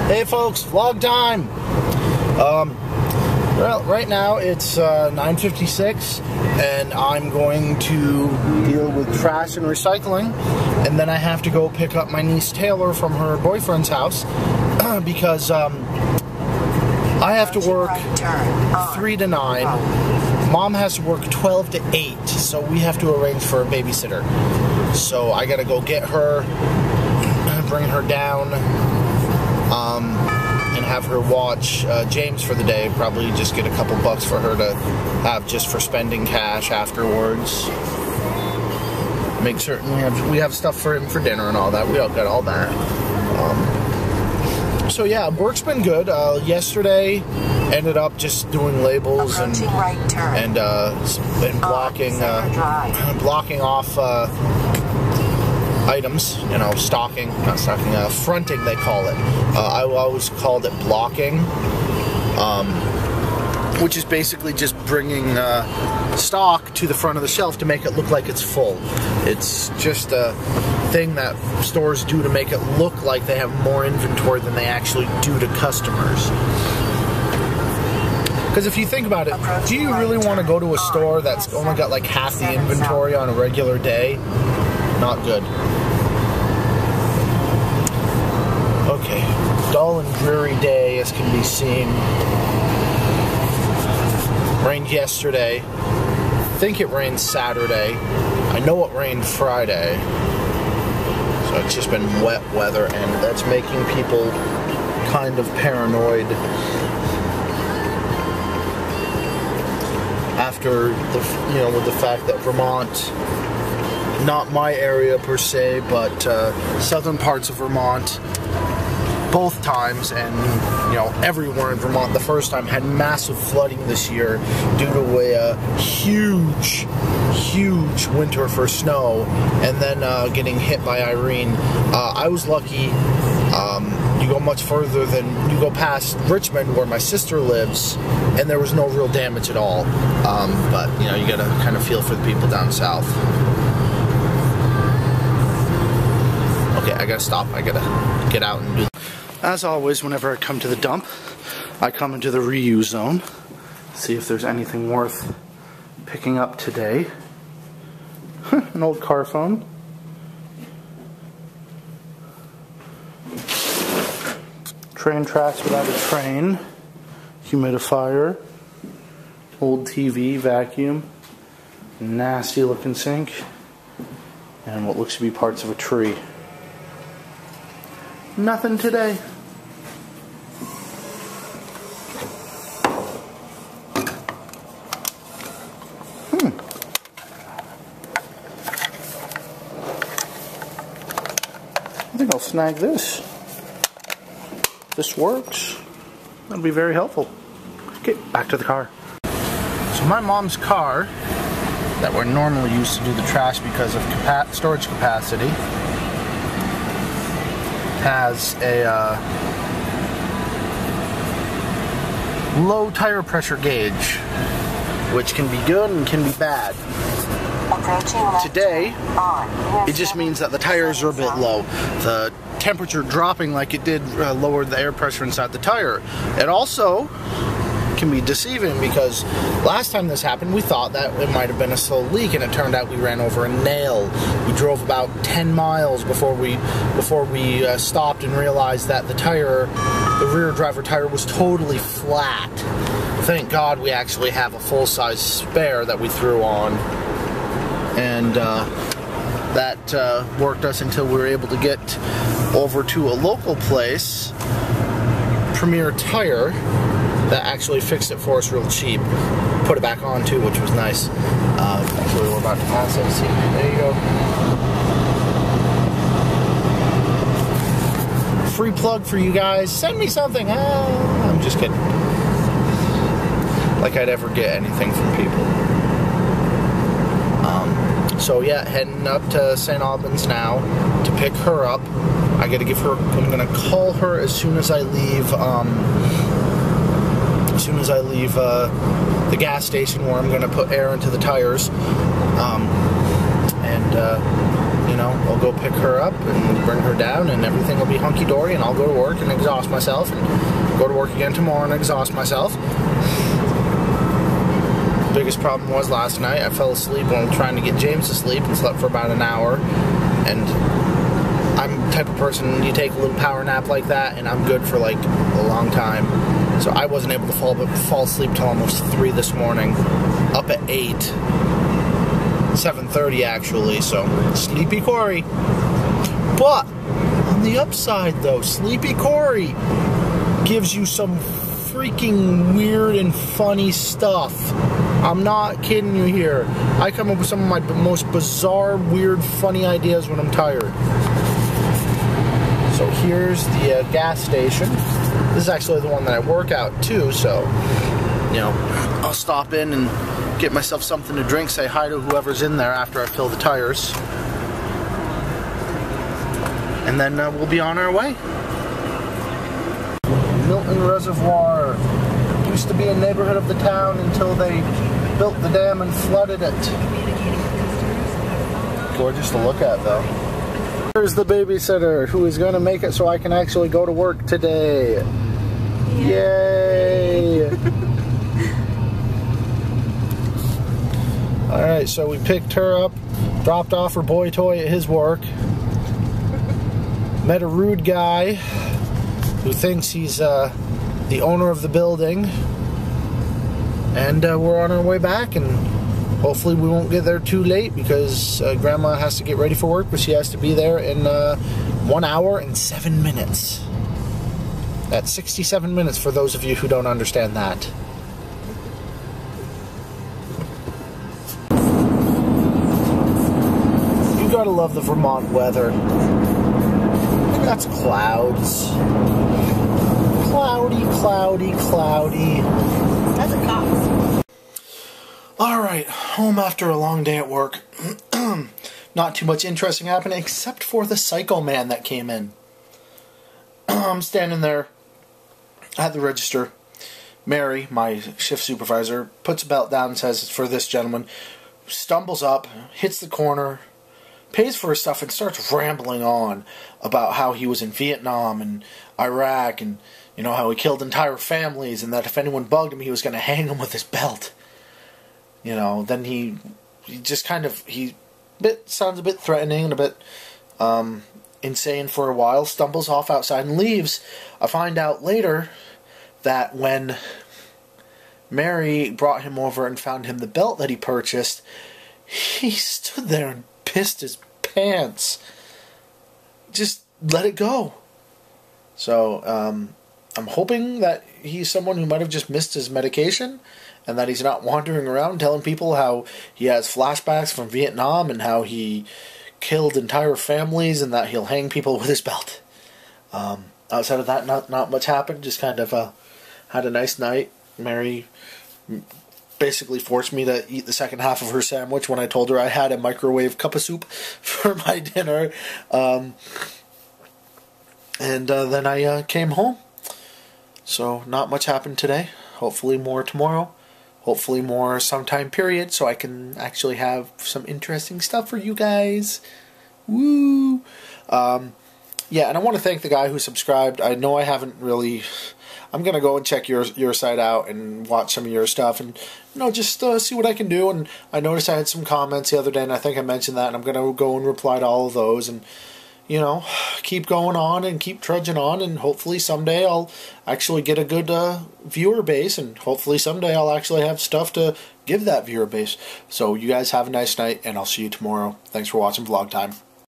Hey folks, vlog time. Well, right now it's 9:56 and I'm going to deal with trash and recycling, and then I have to go pick up my niece Taylor from her boyfriend's house because I have to work 3 to 9. Mom has to work 12 to 8, so we have to arrange for a babysitter. So I gotta go get her, bring her down, and have her watch James for the day. Probably just get a couple bucks for her to have just for spending cash afterwards. Make certain we have stuff for him for dinner and all that. We all got all that. So yeah, work's been good. Yesterday ended up just doing labels and blocking off items, you know, fronting they call it. I always called it blocking, which is basically just bringing stock to the front of the shelf to make it look like it's full. It's just a thing that stores do to make it look like they have more inventory than they actually do to customers. Because if you think about it, do you really want to go to a store that's only got like half the inventory on a regular day? Not good. Okay, dull and dreary day as can be seen. Rained yesterday. I think it rained Saturday. I know it rained Friday. So it's just been wet weather, and that's making people kind of paranoid. After with the fact that Vermont, not my area per se, but southern parts of Vermont, both times, and everywhere in Vermont the first time, had massive flooding this year due to a huge winter for snow, and then getting hit by Irene. I was lucky. You go much further than you go past Richmond, where my sister lives, and there was no real damage at all. But you gotta kind of feel for the people down south. Okay, I gotta stop. I gotta get out and do. As always, whenever I come to the dump, I come into the reuse zone, see if there's anything worth picking up today. An old car phone. Train tracks without a train. Humidifier. Old TV, vacuum. Nasty looking sink. And what looks to be parts of a tree. Nothing today. I think I'll snag this. This works. That'll be very helpful. Okay, back to the car. So my mom's car, that we're normally used to do the trash because of storage capacity, has a low tire pressure gauge, which can be good and can be bad. Today, it just means that the tires are a bit low. The temperature dropping like it did lowered the air pressure inside the tire. It also can be deceiving because last time this happened, we thought that it might have been a slow leak, and it turned out we ran over a nail. We drove about 10 miles before we stopped and realized that the rear driver tire was totally flat. Thank God we actually have a full-size spare that we threw on, and that worked us until we were able to get over to a local place, Premier Tire, that actually fixed it for us real cheap. Put it back on too, which was nice. Actually, we're about to pass it. See, there you go. Free plug for you guys. Send me something. I'm just kidding. Like I'd ever get anything from people. So yeah, heading up to St. Albans now to pick her up. I gotta give her. I'm gonna call her as soon as I leave. The gas station where I'm going to put air into the tires, and I'll go pick her up and bring her down, and everything will be hunky-dory, and I'll go to work and exhaust myself, and go to work again tomorrow and exhaust myself. The biggest problem was last night, I fell asleep while trying to get James to sleep and slept for about an hour, and I'm the type of person, you take a little power nap like that, and I'm good for like a long time. So I wasn't able to fall asleep till almost 3 this morning, up at 8. 7:30 actually, so Sleepy Corey. But on the upside though, Sleepy Corey gives you some freaking weird and funny stuff. I'm not kidding you here. I come up with some of my most bizarre, weird, funny ideas when I'm tired. So here's the gas station. This is actually the one that I work out too, so I'll stop in and get myself something to drink, say hi to whoever's in there after I fill the tires. And then we'll be on our way. Milton Reservoir. Used to be a neighborhood of the town until they built the dam and flooded it. Gorgeous to look at though. Here's the babysitter who is going to make it so I can actually go to work today. Yay! Alright, so we picked her up, dropped off her boy toy at his work, met a rude guy who thinks he's the owner of the building, and we're on our way back, and hopefully we won't get there too late because Grandma has to get ready for work, but she has to be there in 1 hour and 7 minutes. That's 67 minutes for those of you who don't understand that. You gotta love the Vermont weather. That's clouds. Cloudy, cloudy, cloudy. That's a cop. Alright, home after a long day at work. Not too much interesting happened except for the Psycho Man that came in. I'm standing there at the register. Mary, my shift supervisor, puts a belt down and says it's for this gentleman. Stumbles up, hits the corner, pays for his stuff, and starts rambling on about how he was in Vietnam and Iraq, and how he killed entire families, and that if anyone bugged him, he was going to hang them with his belt. Then he just kind of, sounds a bit threatening and a bit insane for a while, stumbles off outside and leaves. I find out later that when Mary brought him over and found him the belt that he purchased, he stood there and pissed his pants. Just let it go. So, I'm hoping that he's someone who might have just missed his medication, and that he's not wandering around telling people how he has flashbacks from Vietnam and how he killed entire families and that he'll hang people with his belt. Outside of that, not much happened. Just kind of had a nice night. Mary basically forced me to eat the second half of her sandwich when I told her I had a microwave cup of soup for my dinner. And then I came home. So not much happened today. Hopefully more tomorrow. Hopefully more sometime period so I can actually have some interesting stuff for you guys. Woo! Yeah, and I want to thank the guy who subscribed. I know I haven't really... I'm going to go and check your site out and watch some of your stuff and, just see what I can do. And I noticed I had some comments the other day, and I think I mentioned that, and I'm going to go and reply to all of those and, keep going on and keep trudging on, and hopefully someday I'll actually get a good viewer base, and hopefully someday I'll actually have stuff to give that viewer base. So you guys have a nice night, and I'll see you tomorrow. Thanks for watching Vlog Time.